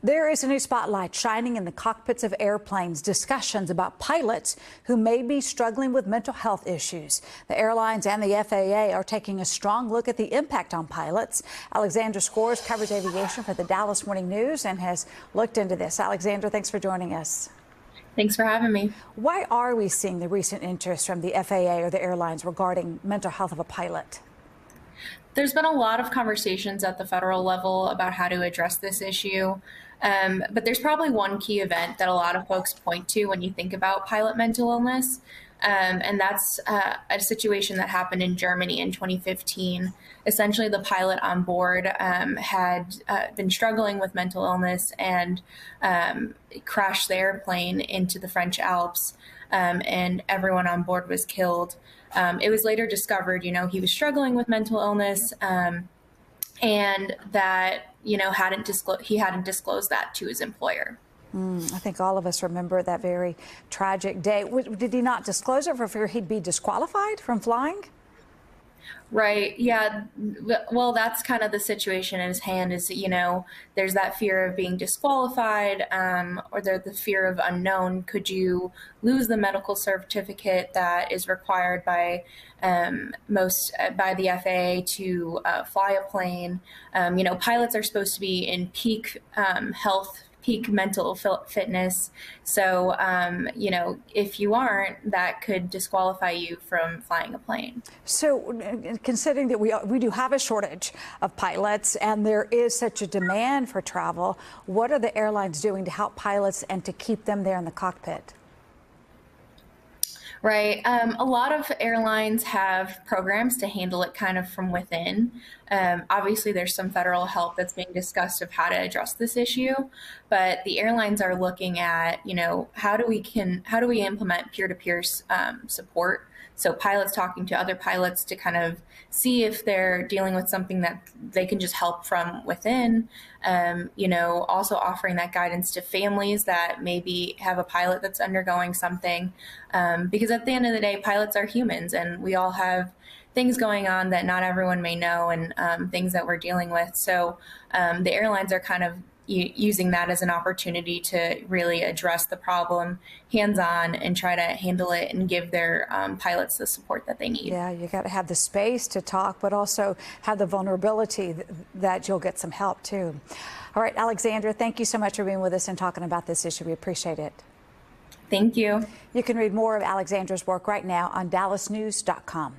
There is a new spotlight shining in the cockpits of airplanes, discussions about pilots who may be struggling with mental health issues. The airlines and the FAA are taking a strong look at the impact on pilots. Alexandra Skores covers aviation for the Dallas Morning News and has looked into this. Alexandra, thanks for joining us. Thanks for having me. Why are we seeing the recent interest from the FAA or the airlines regarding mental health of a pilot? There's been a lot of conversations at the federal level about how to address this issue. But there's probably one key event that a lot of folks point to when you think about pilot mental illness. And that's a situation that happened in Germany in 2015. Essentially, the pilot on board had been struggling with mental illness and crashed the airplane into the French Alps, and everyone on board was killed. It was later discovered, he was struggling with mental illness, and that, he hadn't disclosed that to his employer. I think all of us remember that very tragic day. Did he not disclose it for fear he'd be disqualified from flying? Right. Yeah. Well, that's kind of the situation in his hand is, there's that fear of being disqualified, or there's the fear of unknown. Could you lose the medical certificate that is required by by the FAA to fly a plane? Pilots are supposed to be in peak health, peak mental fitness. So, if you aren't, that could disqualify you from flying a plane. So, considering that we do have a shortage of pilots and there is such a demand for travel, what are the airlines doing to help pilots and to keep them there in the cockpit? Right. A lot of airlines have programs to handle it kind of from within. Obviously, there's some federal help that's being discussed of how to address this issue, but the airlines are looking at, how do we implement peer-to-peer support? So pilots talking to other pilots to kind of see if they're dealing with something that they can just help from within. Also offering that guidance to families that maybe have a pilot that's undergoing something. Because at the end of the day, pilots are humans and we all have things going on that not everyone may know and things that we're dealing with. So the airlines are kind of using that as an opportunity to really address the problem hands-on and try to handle it and give their pilots the support that they need. Yeah, you got to have the space to talk, but also have the vulnerability that you'll get some help too. All right, Alexandra, thank you so much for being with us and talking about this issue. We appreciate it. Thank you. You can read more of Alexandra's work right now on dallasnews.com.